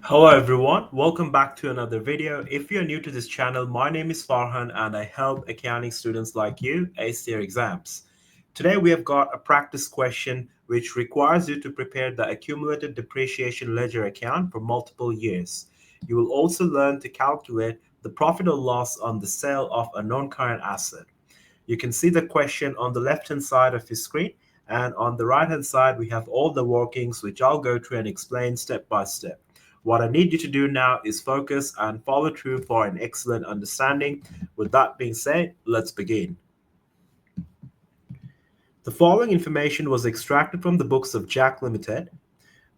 Hello everyone, welcome back to another video. If you're new to this channel, my name is Farhan and I help accounting students like you ace their exams. Today we have got a practice question which requires you to prepare the accumulated depreciation ledger account for multiple years. You will also learn to calculate the profit or loss on the sale of a non-current asset. You can see the question on the left hand side of your screen, and on the right hand side we have all the workings which I'll go through and explain step by step. What I need you to do now is focus and follow through for an excellent understanding. With that being said, let's begin. The following information was extracted from the books of Jack Limited.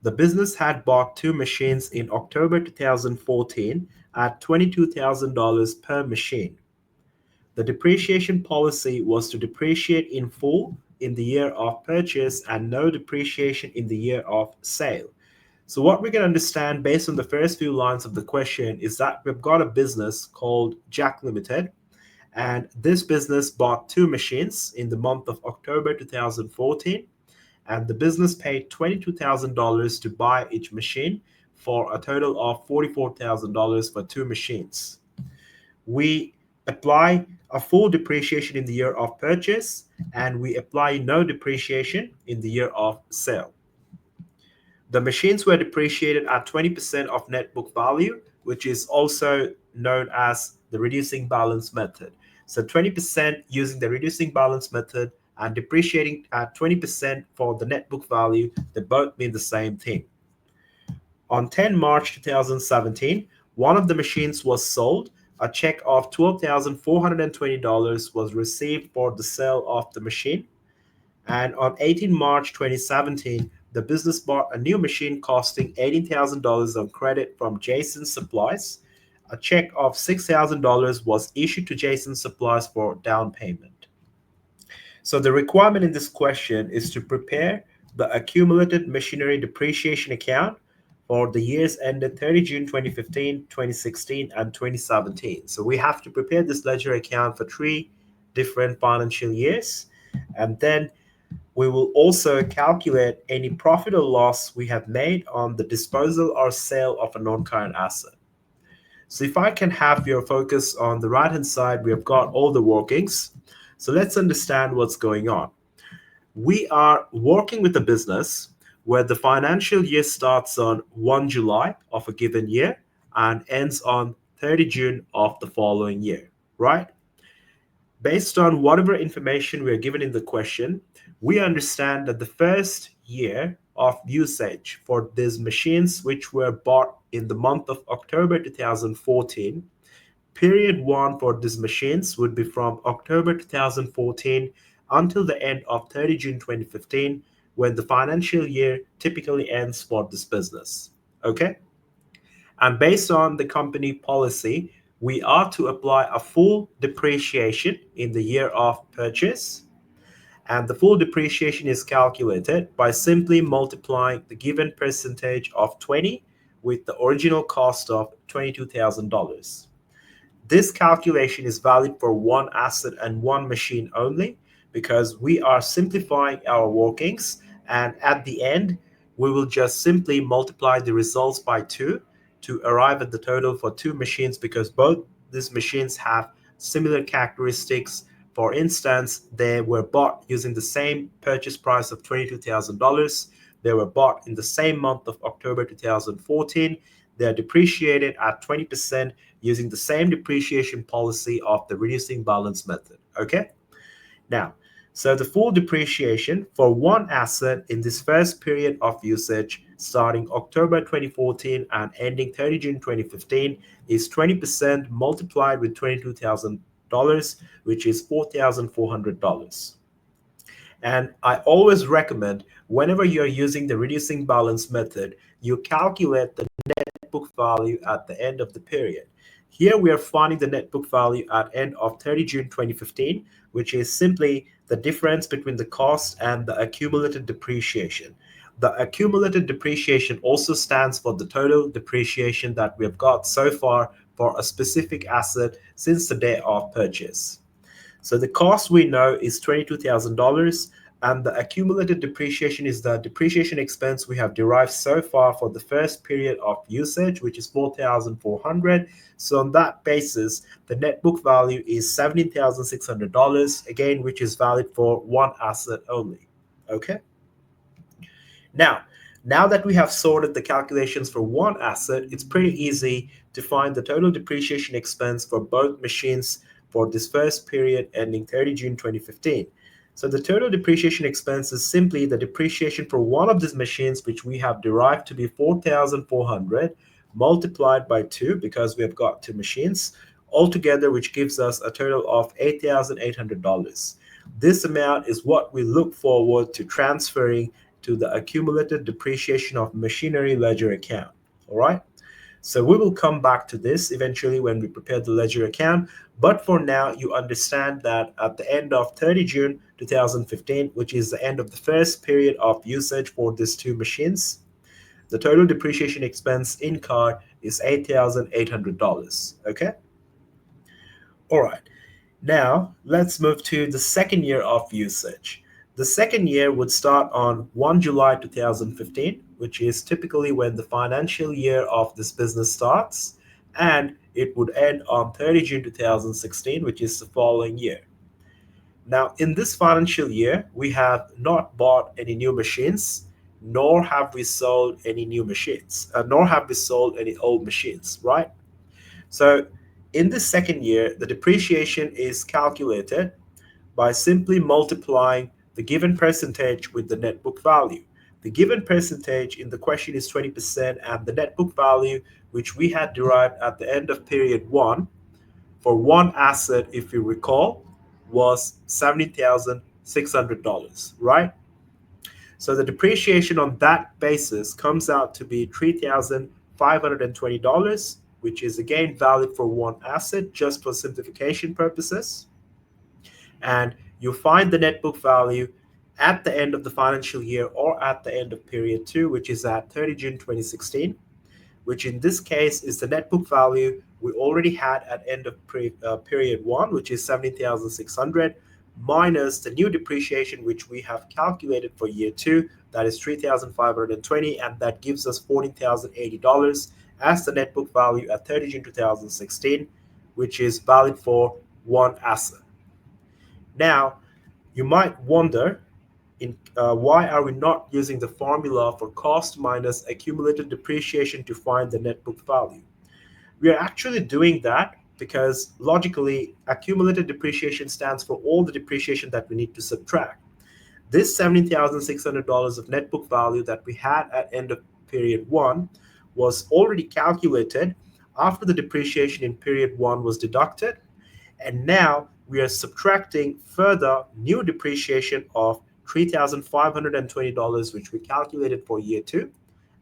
The business had bought two machines in October 2014 at $22,000 per machine. The depreciation policy was to depreciate in full in the year of purchase and no depreciation in the year of sale. So, what we can understand based on the first few lines of the question is that we've got a business called Jack Limited, and this business bought two machines in the month of October 2014, and the business paid $22,000 to buy each machine for a total of $44,000 for two machines. We apply a full depreciation in the year of purchase, and we apply no depreciation in the year of sale. The machines were depreciated at 20% of net book value, which is also known as the reducing balance method. So 20% using the reducing balance method and depreciating at 20% for the net book value, they both mean the same thing. On 10 March 2017, one of the machines was sold. A check of $12,420 was received for the sale of the machine. And on 18 March 2017, the business bought a new machine costing $18,000 on credit from Jason Supplies. A check of $6,000 was issued to Jason Supplies for down payment. So the requirement in this question is to prepare the accumulated machinery depreciation account for the years ended 30 June 2015, 2016, and 2017. So we have to prepare this ledger account for three different financial years. And then we will also calculate any profit or loss we have made on the disposal or sale of a non-current asset. So if I can have your focus on the right hand side, we have got all the workings. So let's understand what's going on. We are working with a business where the financial year starts on 1 July of a given year and ends on 30 June of the following year, right? Based on whatever information we are given in the question, we understand that the first year of usage for these machines, which were bought in the month of October 2014, period one for these machines would be from October 2014 until the end of 30 June 2015, when the financial year typically ends for this business. Okay? And based on the company policy, we are to apply a full depreciation in the year of purchase. And the full depreciation is calculated by simply multiplying the given percentage of 20 with the original cost of $22,000. This calculation is valid for one asset and one machine only because we are simplifying our workings, and at the end we will just simply multiply the results by 2 to arrive at the total for two machines because both these machines have similar characteristics. For instance, they were bought using the same purchase price of $22,000. They were bought in the same month of October 2014. They are depreciated at 20% using the same depreciation policy of the reducing balance method. Okay? Now, so the full depreciation for one asset in this first period of usage starting October 2014 and ending 30 June 2015 is 20% multiplied with $22,000, which is $4,400. And I always recommend whenever you're using the reducing balance method, you calculate the net book value at the end of the period. Here we are finding the net book value at end of 30 June 2015, which is simply the difference between the cost and the accumulated depreciation. The accumulated depreciation also stands for the total depreciation that we have got so far for a specific asset since the day of purchase. So the cost we know is $22,000. And the accumulated depreciation is the depreciation expense we have derived so far for the first period of usage, which is 4,400. So on that basis, the net book value is $17,600, again, which is valid for one asset only. Okay. Now, now that we have sorted the calculations for one asset, it's pretty easy to find the total depreciation expense for both machines for this first period ending 30 June 2015. So the total depreciation expense is simply the depreciation for one of these machines, which we have derived to be 4,400 multiplied by 2 because we have got two machines altogether, which gives us a total of $8,800. This amount is what we look forward to transferring to the accumulated depreciation of machinery ledger account. All right. So we will come back to this eventually when we prepare the ledger account. But for now, you understand that at the end of 30 June 2015, which is the end of the first period of usage for these two machines, the total depreciation expense incurred is $8,800. Okay. All right. Now, let's move to the second year of usage. The second year would start on 1 July 2015, which is typically when the financial year of this business starts, and it would end on 30 June 2016, which is the following year. Now, in this financial year, we have not bought any new machines, nor have we sold any new machines, nor have we sold any old machines, right? So, in the second year, the depreciation is calculated by simply multiplying the given percentage with the net book value. The given percentage in the question is 20%, and the net book value, which we had derived at the end of period one for one asset, if you recall, was $70,600, right? So the depreciation on that basis comes out to be $3,520, which is again valid for one asset just for simplification purposes. And you find the net book value at the end of the financial year or at the end of period two, which is at 30 June 2016, which in this case is the net book value we already had at end of period one, which is 17,600, minus the new depreciation, which we have calculated for year two, that is 3,520, and that gives us $14,080 as the net book value at 30 June 2016, which is valid for one asset. Now, you might wonder, why are we not using the formula for cost minus accumulated depreciation to find the net book value? We are actually doing that because logically, accumulated depreciation stands for all the depreciation that we need to subtract. This $17,600 of net book value that we had at end of period one was already calculated after the depreciation in period one was deducted, and now we are subtracting further new depreciation of $3,520, which we calculated for year two,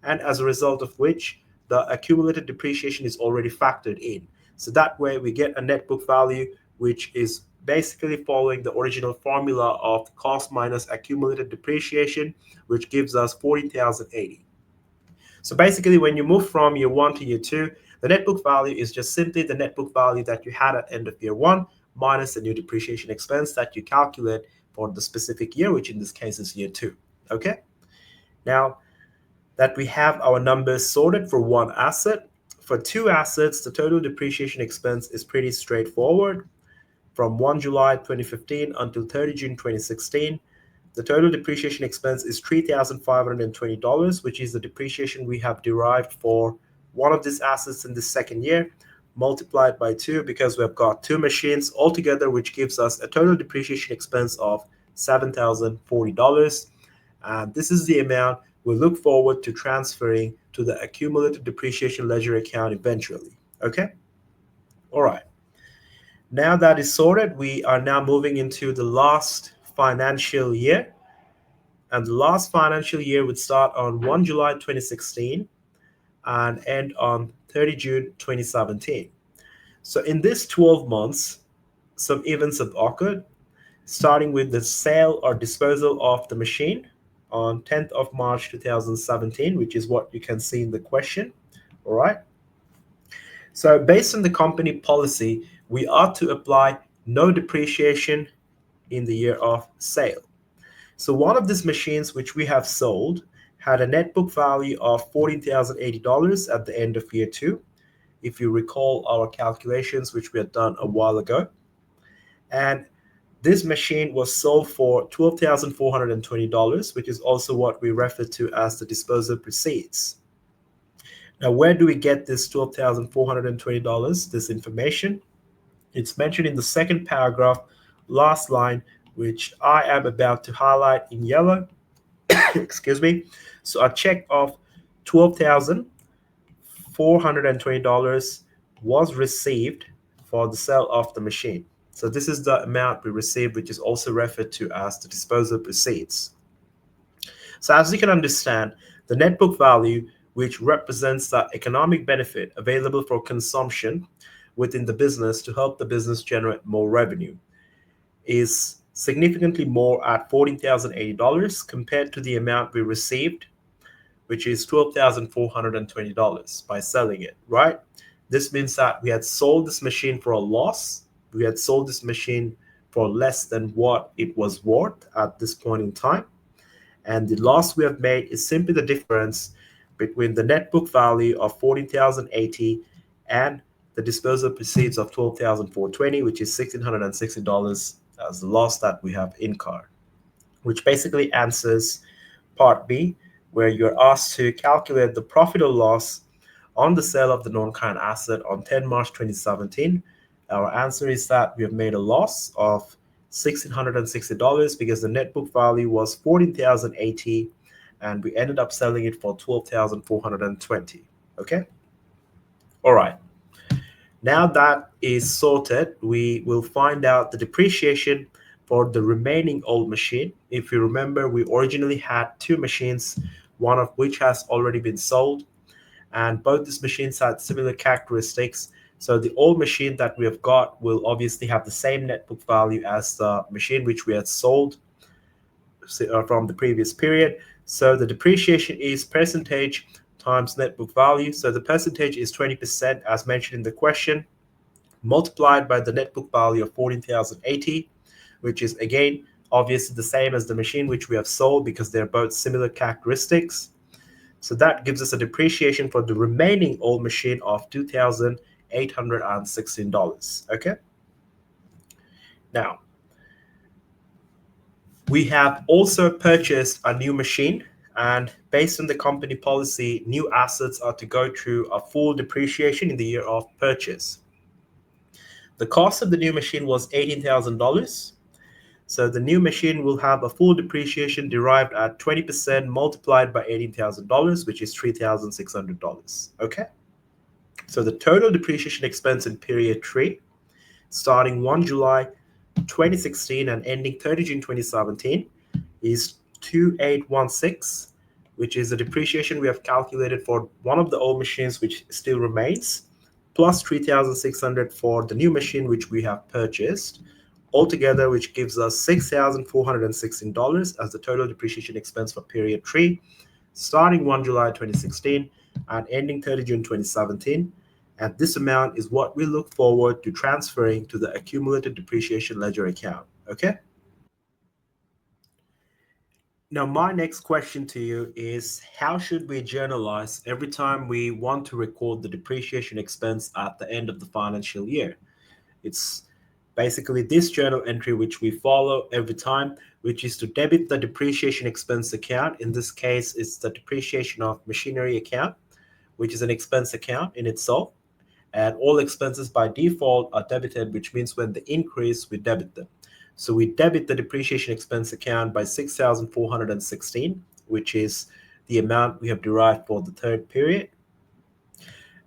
and as a result of which the accumulated depreciation is already factored in. So that way we get a net book value, which is basically following the original formula of cost minus accumulated depreciation, which gives us 40,080. So basically, when you move from year one to year two, the net book value is just simply the net book value that you had at end of year one minus the new depreciation expense that you calculate for the specific year, which in this case is year two. Okay. Now that we have our numbers sorted for one asset, for two assets, the total depreciation expense is pretty straightforward. From 1 July 2015 until 30 June 2016, the total depreciation expense is $3,520, which is the depreciation we have derived for one of these assets in the second year, multiplied by 2 because we have got two machines altogether, which gives us a total depreciation expense of $7,040. And this is the amount we look forward to transferring to the accumulated depreciation ledger account eventually. Okay? All right. Now that is sorted, we are now moving into the last financial year. And the last financial year would start on 1 July 2016 and end on 30 June 2017. So in these 12 months, some events have occurred, starting with the sale or disposal of the machine on 10th of March 2017, which is what you can see in the question. All right. So based on the company policy, we are to apply no depreciation in the year of sale. So one of these machines which we have sold had a net book value of $14,080 at the end of year two, if you recall our calculations which we had done a while ago. And this machine was sold for $12,420, which is also what we refer to as the disposal proceeds. Now, where do we get this $12,420, this information? It's mentioned in the second paragraph, last line, which I am about to highlight in yellow. Excuse me. So a check of $12,420 was received for the sale of the machine. So this is the amount we received, which is also referred to as the disposal proceeds. So as you can understand, the net book value, which represents the economic benefit available for consumption within the business to help the business generate more revenue, is significantly more at $14,080 compared to the amount we received, which is $12,420 by selling it, right? This means that we had sold this machine for a loss. We had sold this machine for less than what it was worth at this point in time. And the loss we have made is simply the difference between the net book value of $14,080 and the disposal proceeds of $12,420, which is $1,660 as the loss that we have incurred, which basically answers part B, where you're asked to calculate the profit or loss on the sale of the non-current asset on 10 March 2017. Our answer is that we have made a loss of $1,660 because the net book value was $14,080 and we ended up selling it for $12,420. Okay? All right. Now that is sorted, we will find out the depreciation for the remaining old machine. If you remember, we originally had two machines, one of which has already been sold, and both these machines had similar characteristics. So the old machine that we have got will obviously have the same net book value as the machine which we had sold from the previous period. So the depreciation is percentage times net book value. So the percentage is 20% as mentioned in the question, multiplied by the net book value of $14,080, which is again obviously the same as the machine which we have sold because they're both similar characteristics. So that gives us a depreciation for the remaining old machine of $2,816. Okay. Now, we have also purchased a new machine, and based on the company policy, new assets are to go through a full depreciation in the year of purchase. The cost of the new machine was $18,000. So the new machine will have a full depreciation derived at 20% multiplied by $18,000, which is $3,600. Okay. So the total depreciation expense in period 3, starting 1 July 2016 and ending 30 June 2017, is 2816, which is the depreciation we have calculated for one of the old machines which still remains, plus 3,600 for the new machine which we have purchased, altogether which gives us $6,416 as the total depreciation expense for period 3, starting 1 July 2016 and ending 30 June 2017. And this amount is what we look forward to transferring to the accumulated depreciation ledger account. Okay? Now, my next question to you is, how should we journalize every time we want to record the depreciation expense at the end of the financial year? It's basically this journal entry which we follow every time, which is to debit the depreciation expense account. In this case, it's the depreciation of machinery account, which is an expense account in itself. And all expenses by default are debited, which means when they increase, we debit them. So we debit the depreciation expense account by $6,416, which is the amount we have derived for the third period.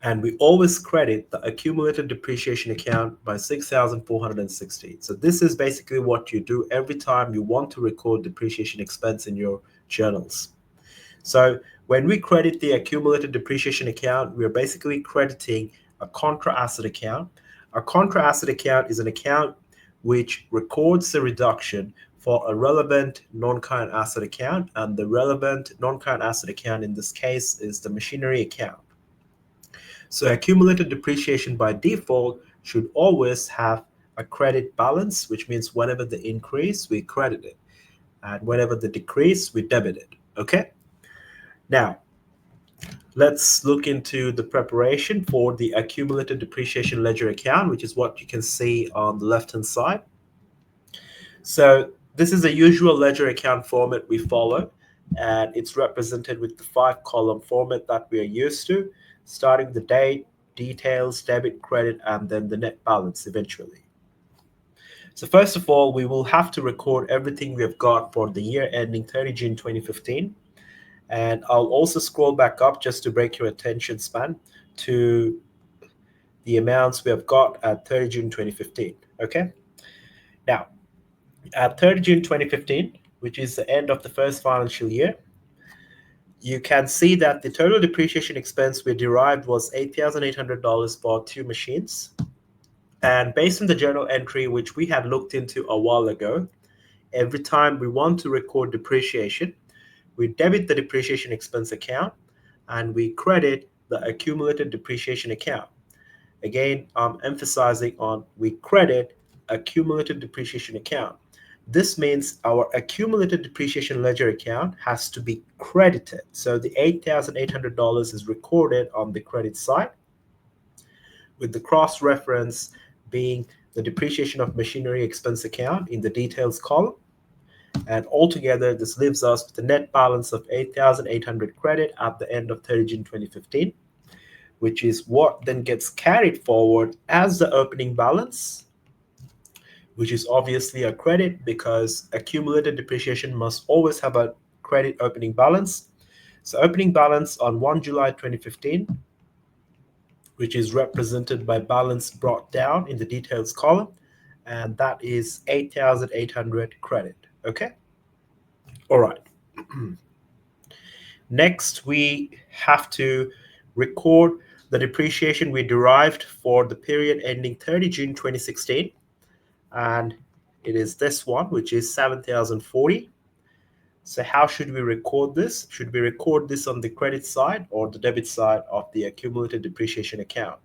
And we always credit the accumulated depreciation account by $6,416. So this is basically what you do every time you want to record depreciation expense in your journals. So when we credit the accumulated depreciation account, we are basically crediting a contra asset account. A contra asset account is an account which records the reduction for a relevant non-current asset account, and the relevant non-current asset account in this case is the machinery account. So accumulated depreciation by default should always have a credit balance, which means whenever they increase, we credit it. And whenever they decrease, we debit it. Okay? Now, let's look into the preparation for the accumulated depreciation ledger account, which is what you can see on the left-hand side. So this is a usual ledger account format we follow, and it's represented with the 5-column format that we are used to, starting the date, details, debit, credit, and then the net balance eventually. So first of all, we will have to record everything we have got for the year ending 30 June 2015. And I'll also scroll back up just to break your attention span to the amounts we have got at 30 June 2015. Okay? Now, at 30 June 2015, which is the end of the first financial year, you can see that the total depreciation expense we derived was $8,800 for 2 machines. And based on the journal entry, which we had looked into a while ago, every time we want to record depreciation, we debit the depreciation expense account and we credit the accumulated depreciation account. Again, I'm emphasizing on we credit accumulated depreciation account. This means our accumulated depreciation ledger account has to be credited. So the $8,800 is recorded on the credit side, with the cross-reference being the depreciation of machinery expense account in the details column. And altogether, this leaves us with a net balance of 8,800 credit at the end of 30 June 2015, which is what then gets carried forward as the opening balance, which is obviously a credit because accumulated depreciation must always have a credit opening balance. So opening balance on 1 July 2015, which is represented by balance brought down in the details column, and that is 8,800 credit. Okay? All right. Next, we have to record the depreciation we derived for the period ending 30 June 2016. And it is this one, which is 7,040. So how should we record this? Should we record this on the credit side or the debit side of the accumulated depreciation account?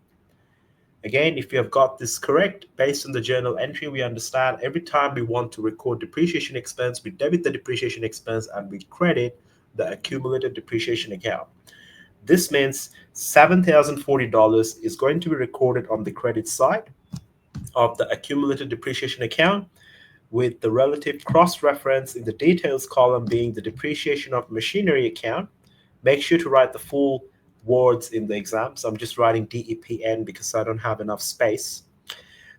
Again, if you have got this correct, based on the journal entry, we understand every time we want to record depreciation expense, we debit the depreciation expense and we credit the accumulated depreciation account. This means $7,040 is going to be recorded on the credit side of the accumulated depreciation account, with the relative cross-reference in the details column being the depreciation of machinery account. Make sure to write the full words in the exam. So I'm just writing DEPN because I don't have enough space.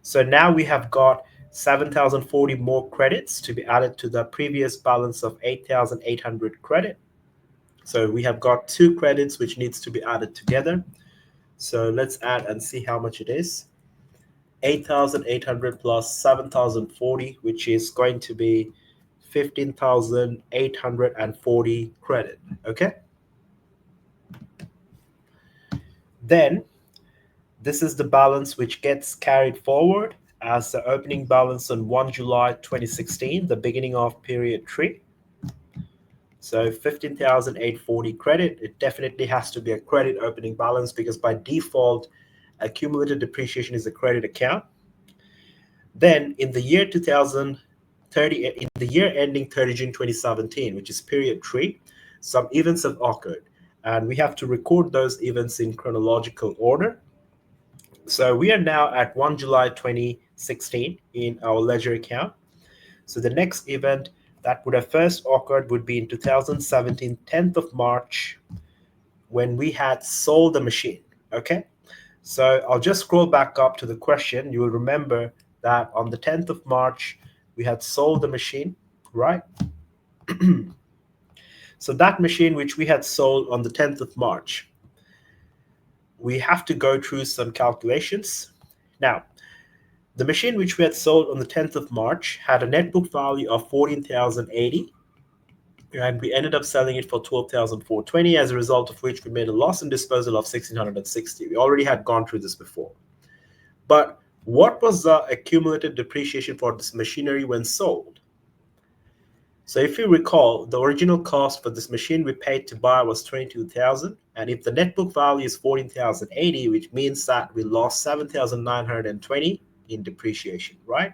So now we have got 7,040 more credits to be added to the previous balance of 8,800 credit. So we have got 2 credits which needs to be added together. So let's add and see how much it is. 8,800 plus 7,040, which is going to be 15,840 credit. Okay. Then this is the balance which gets carried forward as the opening balance on 1 July 2016, the beginning of period 3. So 15,840 credit. It definitely has to be a credit opening balance because by default, accumulated depreciation is a credit account. Then in the year 2030, in the year ending 30 June 2017, which is period 3, some events have occurred, and we have to record those events in chronological order. So we are now at 1 July 2016 in our ledger account. So the next event that would have first occurred would be in 2017, 10th of March, when we had sold the machine. Okay. So I'll just scroll back up to the question. You will remember that on the 10th of March, we had sold the machine, right? So that machine which we had sold on the 10th of March, we have to go through some calculations. Now, the machine which we had sold on the 10th of March had a net book value of 14,080, and we ended up selling it for 12,420, as a result of which we made a loss in disposal of 1,660. We already had gone through this before. But what was the accumulated depreciation for this machinery when sold? So if you recall, the original cost for this machine we paid to buy was 22,000, and if the net book value is 14,080, which means that we lost 7,920 in depreciation, right?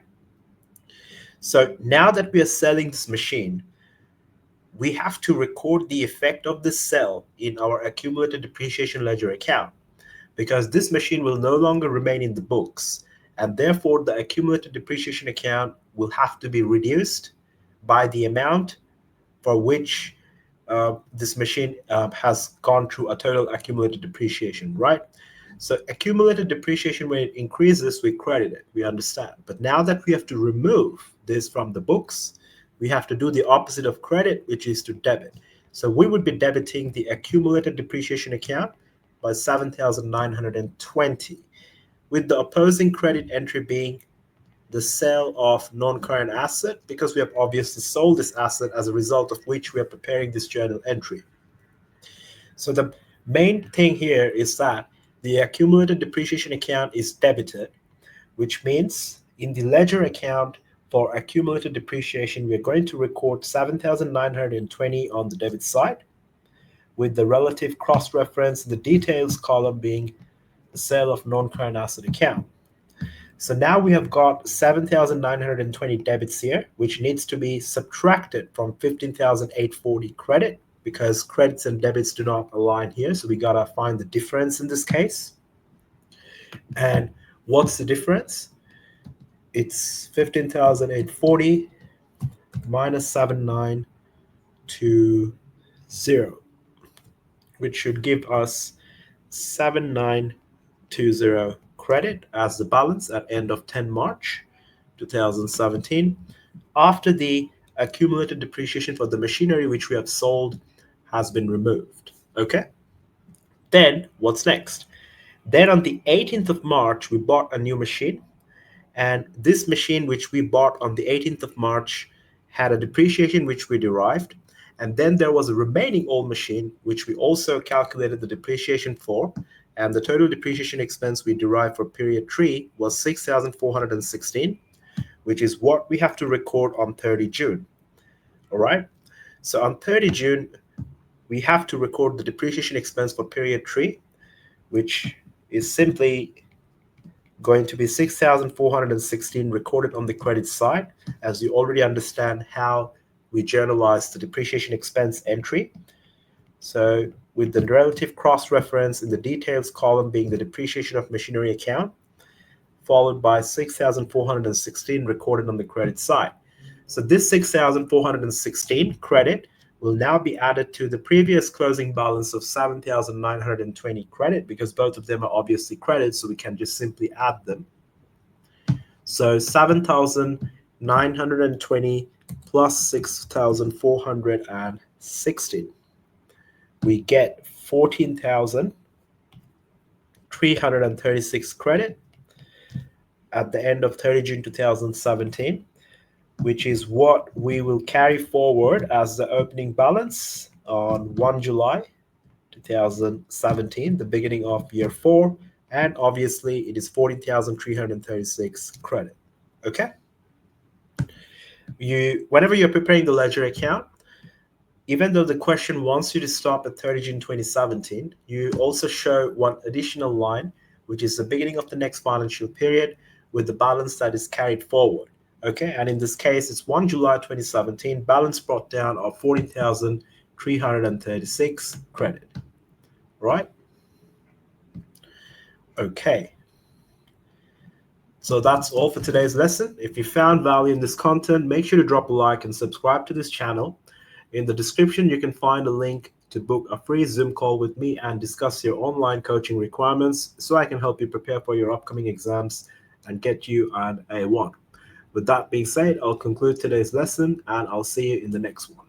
So now that we are selling this machine, we have to record the effect of this sale in our accumulated depreciation ledger account, because this machine will no longer remain in the books, and therefore the accumulated depreciation account will have to be reduced by the amount for which this machine has gone through a total accumulated depreciation, right? So accumulated depreciation, when it increases, we credit it, we understand. But now that we have to remove this from the books, we have to do the opposite of credit, which is to debit. So we would be debiting the accumulated depreciation account by 7,920, with the opposing credit entry being the sale of non-current asset, because we have obviously sold this asset, as a result of which we are preparing this journal entry. So the main thing here is that the accumulated depreciation account is debited, which means in the ledger account for accumulated depreciation, we're going to record 7,920 on the debit side, with the relative cross-reference in the details column being the sale of non-current asset account. So now we have got 7,920 debits here, which needs to be subtracted from 15,840 credit, because credits and debits do not align here. So we got to find the difference in this case. And what's the difference? It's 15,840 minus 7,920, which should give us 7,920 credit as the balance at end of 10 March 2017, after the accumulated depreciation for the machinery which we have sold has been removed. Okay? Then what's next? Then on the 18th of March, we bought a new machine. And this machine which we bought on the 18th of March had a depreciation which we derived. And then there was a remaining old machine which we also calculated the depreciation for. And the total depreciation expense we derived for period 3 was 6,416, which is what we have to record on 30 June. All right? So on 30 June, we have to record the depreciation expense for period 3, which is simply going to be 6,416 recorded on the credit side, as you already understand how we journalize the depreciation expense entry. So with the relative cross-reference in the details column being the depreciation of machinery account, followed by 6,416 recorded on the credit side. So this 6,416 credit will now be added to the previous closing balance of 7,920 credit, because both of them are obviously credit, so we can just simply add them. So 7,920 plus 6,416. We get 14,336 credit at the end of 30 June 2017, which is what we will carry forward as the opening balance on 1 July 2017, the beginning of year 4, and obviously it is 14,336 credit. Okay? Whenever you're preparing the ledger account, even though the question wants you to stop at 30 June 2017, you also show one additional line, which is the beginning of the next financial period with the balance that is carried forward. Okay, and in this case, it's 1 July 2017, balance brought down of 14,336 credit, right? Okay. So that's all for today's lesson. If you found value in this content, make sure to drop a like and subscribe to this channel. In the description, you can find a link to book a free Zoom call with me and discuss your online coaching requirements, so I can help you prepare for your upcoming exams and get you an A1. With that being said, I'll conclude today's lesson, and I'll see you in the next one.